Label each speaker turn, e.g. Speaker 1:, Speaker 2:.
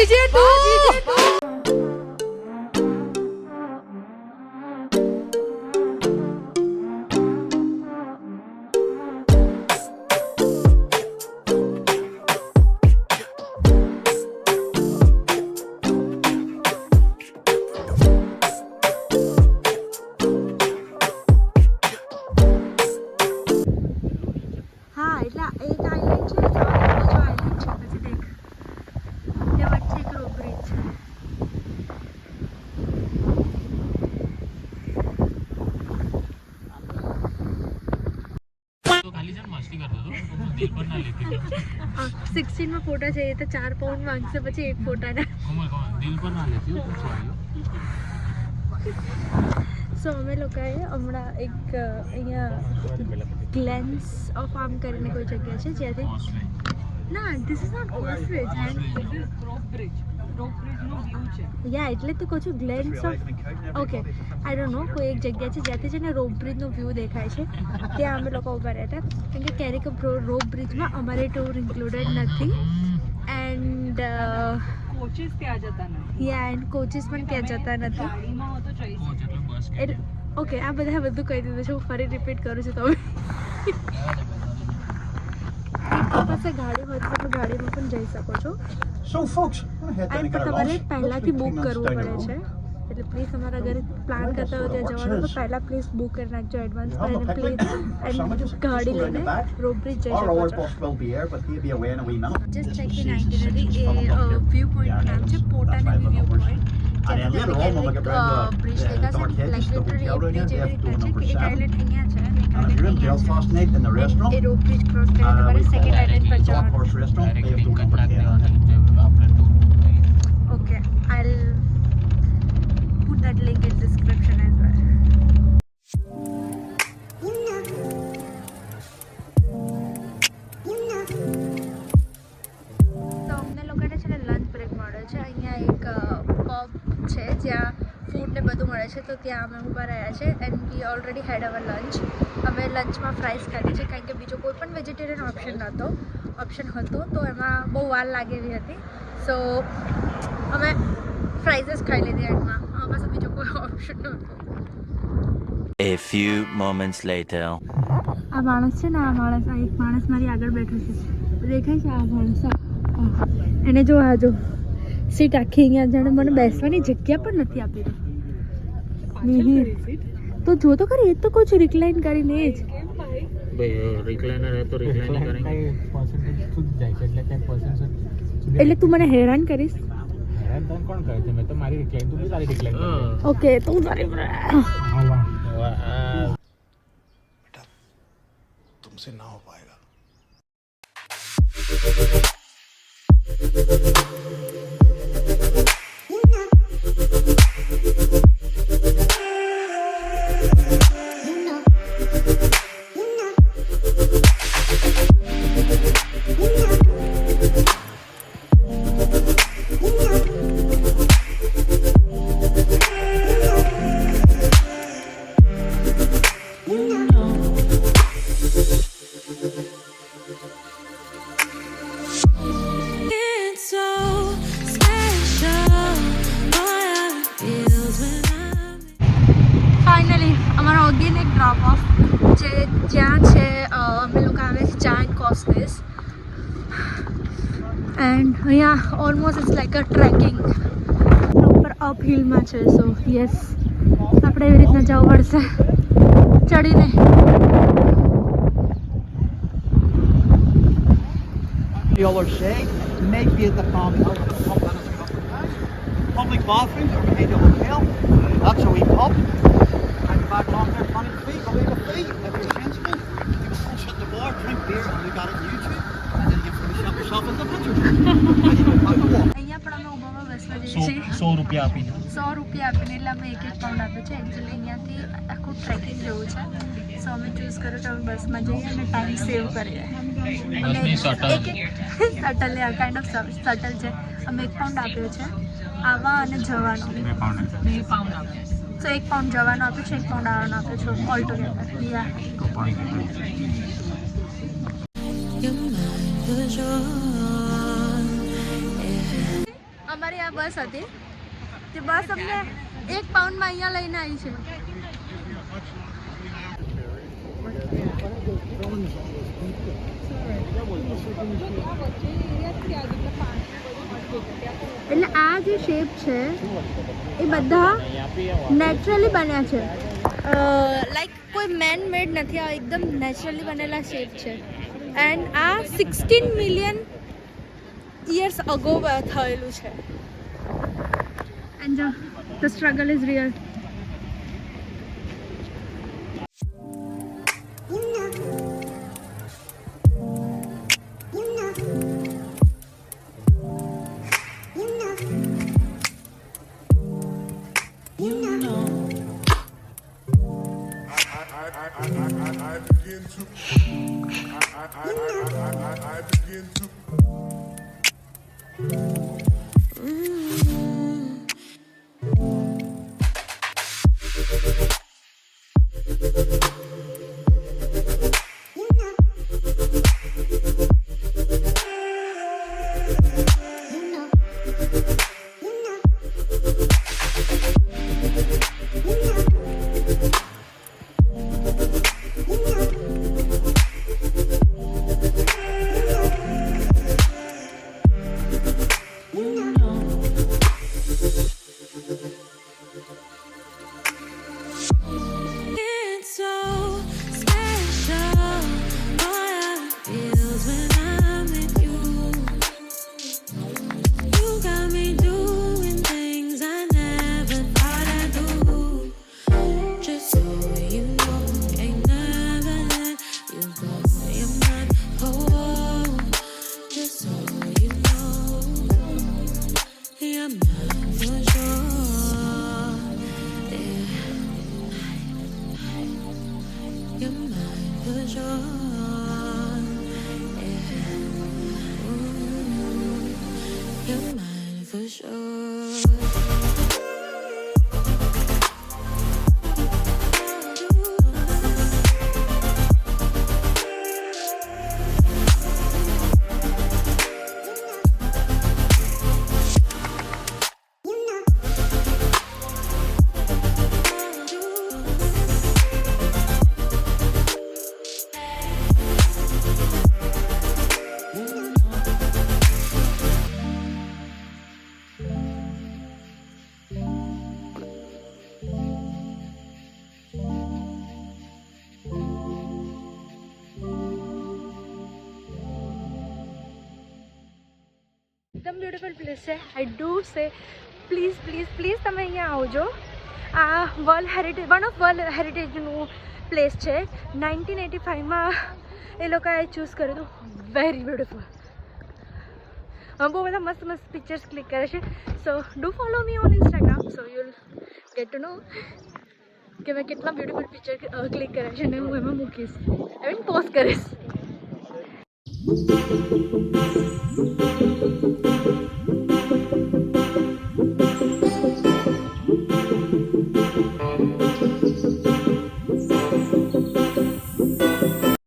Speaker 1: GJ તું
Speaker 2: sixteen में फोटा चाहिए था 4 पाउंड मांगसे પછી એક ફોટા ના દિલ પર ના લેતી હું સો અમે લોકોએ હમણાં એક અહીંયા ગ્લેન્સ ઓફ આર્મ કરીને કોઈ જગ્યા છે જ્યાંથી ના ધીસ ઇઝ નોટ ઓસ્ટ્રિચ યા એટલે તો કહું છું glance of okay I don't know કોઈ એક જગ્યા છે જ્યાંથી છે ને રોપ બ્રિજનો વ્યૂ દેખાય છે ત્યાં અમે લોકો ઊભા રહ્યા હતા કેમ કે કેરીક રોપ બ્રિજમાં અમારે ટૂર ઇન્ક્લુડેડ નથી એન્ડ
Speaker 1: કોચિસ ત્યાં જતા નથી
Speaker 2: યા એન્ડ કોચિસ પણ ત્યાં જતા નથી
Speaker 1: ગાડીમાં હો તો જઈશ
Speaker 2: ઓકે આ બધા બધું કહી દીધું છે હું ફરી રિપીટ કરું છું તમે પાસે ગાડી હોય તો તમે ગાડીમાં પણ જઈ શકો છો એન્ડ તમારે પહેલાંથી બુક કરવું પડે છે એટલે પ્લીઝ તમારા ઘરે પ્લાન કરતા હોય ત્યાં જવાનું તો પહેલાં પ્લીઝ બુક કરી નાખજો એડવાન્સમાં અને પ્લીઝ એન્ડ ગાડી લઈને રોપ બ્રિજ જઈ શકો છો જસ્ટ ચેક ઇન આઇટિનરી એ વ્યૂ પોઈન્ટનું નામ છે પોટાનવી વ્યૂ પોઈન્ટ બ્રિજ દેખાશે લાઈક લિટરલી એ બ્રિજ એવી રીતના છે કે એક આઇલેન્ડ અહીંયા છે એ રોપ બ્રિજ ક્રોસ કરીને તમારે સેકન્ડ આઇલેન્ડ પર જવાનું okay I'll put that link in description as well. તો અમને લોકોને છે ને લંચ બ્રેક મળ્યો છે અહીંયા એક પબ છે જ્યાં ફૂડ ને બધું મળે છે તો ત્યાં અમે ઊભા રહ્યા છે and we already had our lunch અમે લંચમાં ફ્રાઈઝ ખાધી છે કારણ કે બીજો કોઈ પણ વેજીટેરિયન ઓપ્શન હતો તો એમાં બહુ વાર લાગે એવી હતી સો અમે ફ્રાઈઝ જ ખાઈ લીધી એન્ડમાં આમાં બીજો કોઈ ઓપ્શન નહોતો
Speaker 3: A few moments later.
Speaker 2: આ માણસ છે ને આ એક માણસ મારી આગળ બેઠો છે દેખાય છે આ માણસ એને જો આ જો સીટ આખી અહીંયા જાણે મને બેસવાની જગ્યા પણ નથી આપી રહી તો જો તો ખરી એ તો કહું છું રિક્લાઇન કરીને જ
Speaker 4: રિક્લાઇનર હે તો રિક્લાઇન કરેંગે
Speaker 2: એટલે તું મને હેરાન કરીશ
Speaker 4: કોણ કરે છે મેં તો મારી રિક્લાઇન તું બી તારી રિક્લાઇન
Speaker 2: ઓકે તું તારી
Speaker 5: बेटा तुमसे ना हो पाएगा
Speaker 2: ફાઇનલી અમારો અગેન એક ડ્રોપ ઓફ જે જ્યાં છે અમે લોકો આવે છે જાયન્ટ કોસ્વેસ એન્ડ અહીંયા almost it's like a trekking ઉપર અપ હિલમાં છે સો યસ આપણે એવી રીતના જવું પડશે ચડીને
Speaker 6: Yellow shade, maybe at the farm public bathrooms or maybe a hotel. That's how we pop. And back along there, 20 feet, I'll leave a fee. If you're sensible, you can shut the bar, drink beer, and look at it on YouTube. And then you finish up yourself in the pictures. And you don't have to walk.
Speaker 2: અહીંયા પણ અમે ઉભામાં બસમાં જઈએ છીએ
Speaker 4: 100 રૂપિયા આપીને
Speaker 2: 100 રૂપિયા આપીને એટલે અમે એક પાઉન્ડ આપ્યું છે એકચ્યુઅલી અહીંયાથી આખું ટ્રેકિંગ જેવું છે સો અમે ચૂઝ કર્યું કે અમે બસમાં જઈએ અને ટાઈમ સેવ કરીએ
Speaker 4: બસની shuttle
Speaker 2: shuttle kind of shuttle છે અમે 1 પાઉન્ડ આપ્યો છે આવા અને જવાનો
Speaker 4: 2 પાઉન્ડ
Speaker 2: તો 1 પાઉન્ડ જવાનો આપ્યો છે 1 પાઉન્ડ આવવાનો આપ્યો છે ઓલ ટુગેધર યા અમારી આ બસ હતી તે બસ અમને 1 પાઉન્ડમાં અહીંયા લઈને આવી છે. એટલે આ જે શેપ છે એ બધા નેચરલી બન્યા છે, લાઈક કોઈ મેન મેડ નથી, આ એકદમ નેચરલી બનેલા શેપ છે. એન્ડ આ 16 મિલિયન યર્સ અગો થયેલું છે. And the struggle is real. એકદમ બ્યુટીફુલ પ્લેસ છે. I do say please please please તમે અહીંયા આવજો. આ વન ઓફ વર્લ્ડ હેરિટેજનું પ્લેસ છે. 1985માં એ લોકોએ ચૂઝ કર્યું હતું. Very beautiful. બહુ બધા મસ્ત મસ્ત પિક્ચર્સ ક્લિક કરે છે. So do follow me on Instagram, so you'll get to know કે મેં કેટલા બ્યુટીફુલ પિક્ચર ક્લિક કર્યા છે અને હું એમાં મૂકીશ, આઈ મીન પોસ્ટ કરીશ.